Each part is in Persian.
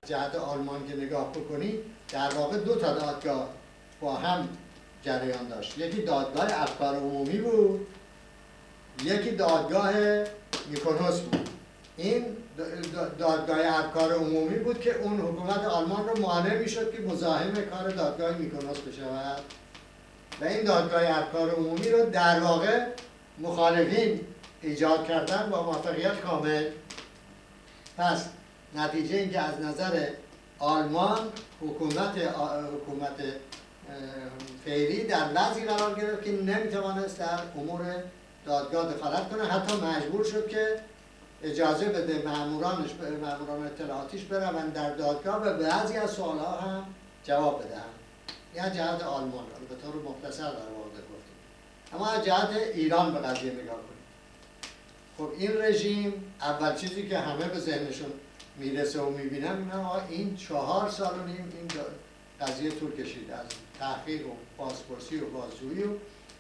جهت آلمان که نگاه بکنید در واقع دو تا دادگاه با هم جریان داشت. یکی دادگاه افکار عمومی بود، یکی دادگاه میکونوس بود. این دادگاه افکار عمومی بود که اون حکومت آلمان رو مانع میشد که مزاحم کار دادگاه میکونوس بشود و این دادگاه افکار عمومی رو در واقع مخالفین ایجاد کردن با موفقیت کامل. پس نتیجه این که از نظر آلمان حکومت فعلی در وضعی قرار گرفت که نمیتوانست در امور دادگاه دخالت کنه، حتی مجبور شد که اجازه بده ماموران اطلاعاتیش بروند در دادگاه و بعضی از سوالها هم جواب بدهند. این جهت آلمان رو به طور مختصر در واقع گفتیم. اما از جهت ایران به قضیه نگاه کنیم. خب این رژیم اول چیزی که همه به ذهنشون میرسه و میبینن این 4 سال و نیم این قضیه طول کشید، از تحقیق و بازپرسی و بازجویی و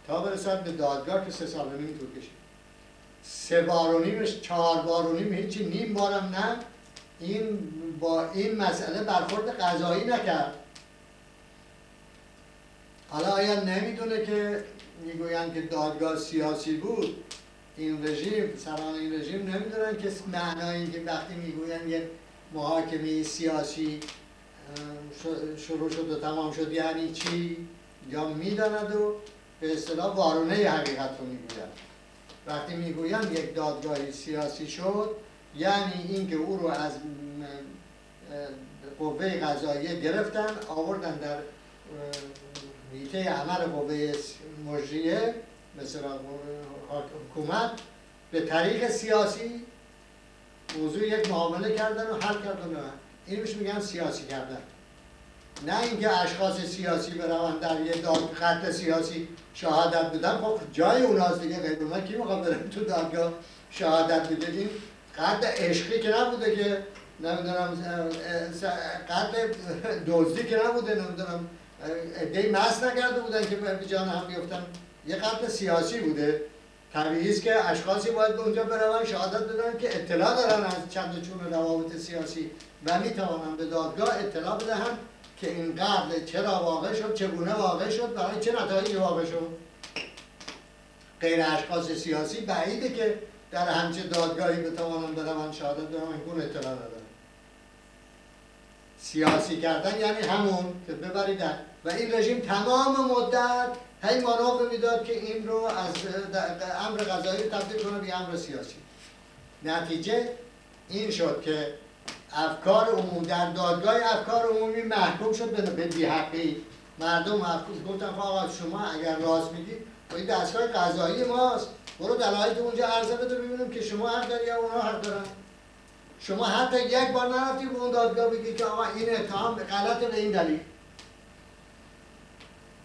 تا برسد به دادگاه که 3 سال و نیم طول کشید. 3 بار و نیمش 4 بار و نیم هیچی، نیم بارم نه. این با این مسئله برخورد قضایی نکرد. حالا آیا نمیدونه که میگویند که دادگاه سیاسی بود؟ این رژیم، سران این رژیم نمیدونن که معنای این که وقتی میگویند یه محاکمه سیاسی شروع شد و تمام شد یعنی چی؟ یا میداند و به اصطلاح وارونه حقیقت رو میگویند. وقتی میگویند یک دادگاه سیاسی شد یعنی اینکه او رو از قوه قضاییه گرفتن آوردن در حیطه عمل قوه مجریه مثلا حکومت به طریق سیاسی موضوع یک معامله کردن و حل کردن. این روش میگن سیاسی کردن، نه اینکه اشخاص سیاسی بروند در یک خط سیاسی شهادت بدن. خب جای اوناست دیگه، غیر من کی میخواد بره تو دادگاه شهادت بده؟ این خط عشقی که نبوده، که نمیدونم خط دزدی که نبوده، نمیدونم عده‌ای مست نکرده بودن که به جان هم بیفتن. یه خط سیاسی بوده. طبیعی است که اشخاصی باید به اونجا بروند شهادت بدن که اطلاع دارن از چند چون روابط سیاسی و میتوانن به دادگاه اطلاع بدهن که این قتل چرا واقع شد، چگونه واقع شد، برای چه نتایجی واقع شد. غیر اشخاص سیاسی بعیده که در همچه دادگاهی بتوانن بروند شهادت بدن، این اطلاع ندارن. سیاسی کردن یعنی همون که ببرید و این رژیم تمام مدت هی مانور میداد که این رو از امر قضایی تبدیل کنه به امر سیاسی. نتیجه این شد که افکار عمومی در دادگاه افکار عمومی محکوم شد به بی‌حقی. مردم محکوم گفتن آقا شما اگر راست میگید این دستگاه قضایی ماست، برو دلایل اونجا عرضه بده ببینیم که شما حق داری یا اونا حق دارن. شما حتی یک بار نرفتی به اون دادگاه بگی که آقا این اتهام غلطه به این دلیل.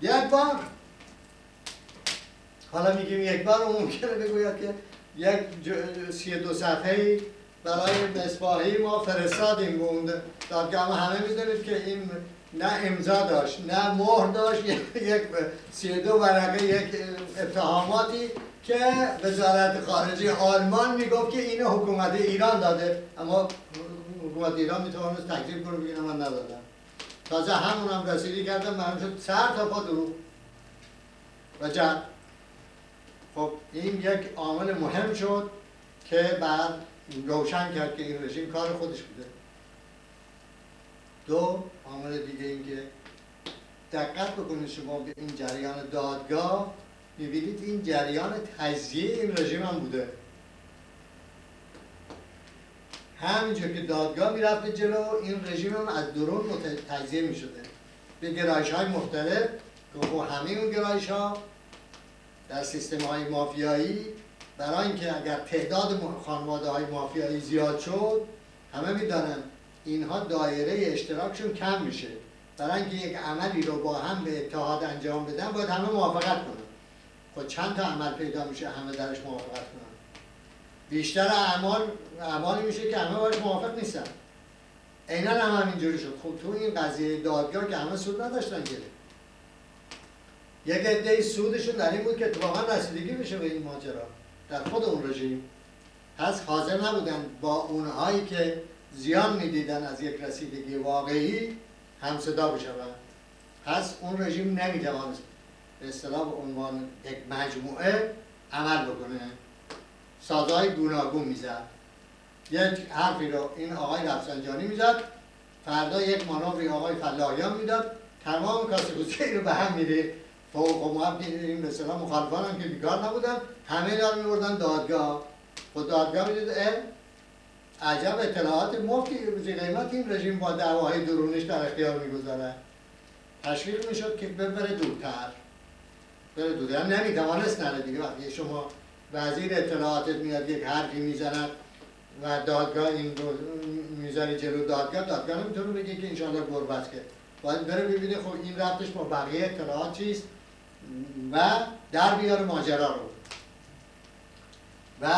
یک بار. حالا میگیم یک بار، ممکنه بگوید که یک 32 صفحه‌ای برای مصباحی ما فرستادیم به اون دادگاه. اما همه میدونید که این نه امضا داشت نه مهر داشت، یک 32 ورقه یک اتهاماتی که وزارت خارجه آلمان میگفت که این حکومت ایران داده، اما حکومت ایران میتوانست تکذیب کنه بگه من ندادم. تازه همونم رسیدگی کردم معلوم شد سر تا پا دروغ و جد. خب این یک عامل مهم شد که بعد روشن کرد که این رژیم کار خودش بوده. دو عامل دیگه این که دقت بکنید شما به این جریان دادگاه، می‌بینید این جریان تجزیه این رژیم هم بوده. همینجور که دادگاه میرفته جلو، این رژیم هم از درون تجزیه میشده به گرایش‌های مختلف. خب همه اون گرایش‌ها در سیستم‌های مافیایی، برای اینکه اگر تعداد خانواده‌های مافیایی زیاد شد، همه می‌دانن اینها دایره اشتراکشون کم میشه. برای اینکه یک عملی رو با هم به اتحاد انجام بدن باید همه موافقت کنن. خب چند تا عمل پیدا میشه همه درش موافقت کنن؟ بیشتر اعمالی میشه که همه باش موافق نیستن. عیناً هم همینجوری شد. خب تو این قضیه دادگاه که همه سود نداشتن که یک عده سودشون در این بود که اتفاقا رسیدگی بشه به این ماجرا در خود اون رژیم. پس حاضر نبودن با اونهایی که زیان میدیدن از یک رسیدگی واقعی همصدا بشوند. پس اون رژیم نمیتوانست به اصطلاح به عنوان یک مجموعه عمل بکنه. سازهای گوناگون میزد. یک حرفی رو این آقای رفسنجانی میزد، فردا یک مانوری آقای فلاحیان میداد، تمام کاسه‌گوزی رو به هم میره. فوق و این به اصطلاح مخالفان هم که بیکار نبودن، همه دار میبردن دادگاه. خود دادگاه میدید عجب اطلاعات مفتی بی قیمت این رژیم با دعواهای درونیش در اختیار میگذاره. تشویق میشد که بره دورتر. بره دورتر. نمیتوانست نره دیگه. وقتی شما وزیر اطلاعاتت میاد یک حرفی میزند و دادگاه این رو میذاری جلو دادگاه نمیتونه بگه که انشاءالله گربت که باید بره ببینه خب این ربطش با بقیه اطلاعات چیست و در بیاره ماجرا رو. و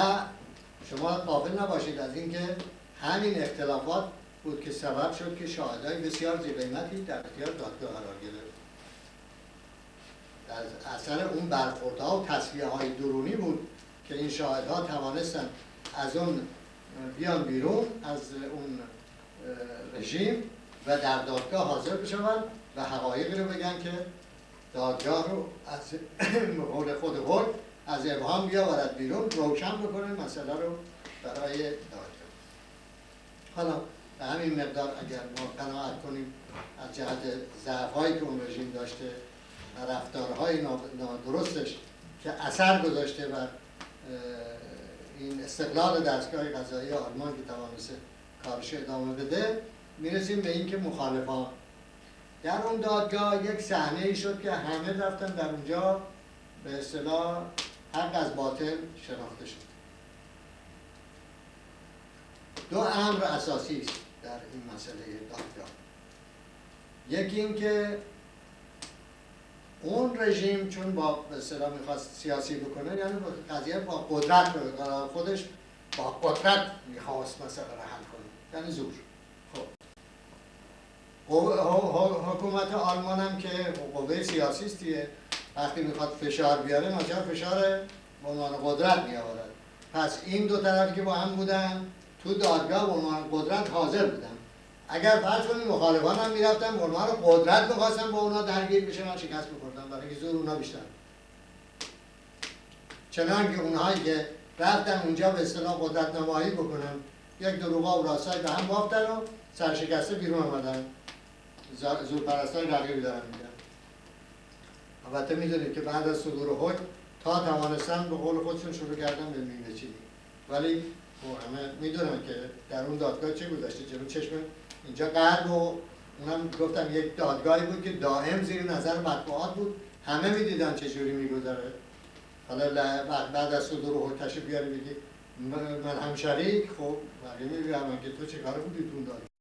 شما غافل نباشید از اینکه همین اختلافات بود که سبب شد که شاهدای بسیار ذی‌قیمتی در اختیار دادگاه قرار گرفت. در اثر اون برخوردها و تصفیه‌های درونی بود که این شاهدها توانستن از اون بیان بیرون از اون رژیم و در دادگاه حاضر بشوند و حقایقی رو بگن که دادگاه رو از قول خود از ابهام بیاورد بیرون، روشن بکنه مسئله رو برای دادگاه. حالا به همین مقدار اگر ما قناعت کنیم از جهت ضعف‌هایی که اون رژیم داشته و رفتارهای نادرستش که اثر گذاشته بر این استقلال دستگاه قضایی آلمان که توانسته کارش ادامه بده، میرسیم به این که مخالفان در اون دادگاه یک صحنه‌ای شد که همه رفتن در اونجا به اصطلاح حق از باطل شناخته شد. دو امر اساسی است در این مسئله دادگاه. یکی این که اون رژیم چون با به اصطلاح میخواست سیاسی بکنه، یعنی قضیه با قدرت رو خودش با قدرت میخواست مسئله رو حل کنه، یعنی زور. خب حکومت آلمان هم که قوه سیاسی است دیگه، وقتی میخواد فشار بیاره ناچار فشار به عنوان قدرت میآورد. پس این دو طرفی که با هم بودن تو دادگاه به عنوان قدرت حاضر بودن. اگر فرض کنیم مخالفان هم میرفتن به عنوان قدرت میخواستن با اونا درگیر بشن و شکست بخوردن، برای اینکه زور اونا بیشتر. چنانکه اونهایی که رفتن اونجا به اصطلاح قدرت نمایی بکنن، یک دروغا و راستای به هم بافتن و سرشکسته بیرون آمدن. زورپرستای رقیبی دارن میگن. البته میدونید که بعد از صدور حکم تا توانستن به قول خودشون شروع کردن به میوه چینی، ولی همه میدونن که در اون دادگاه چه گذشته جلو چشم اینجا غرب و اونم گفتم یک دادگاهی بود که دائم زیر نظر مطبوعات بود، همه میدیدن چه جوری میگذره. حالا بعد از صدور حکم تشریف بیاری بگی من هم شریک، خب بقیه میگن که تو چه کاره بودی تو اون دادگاه.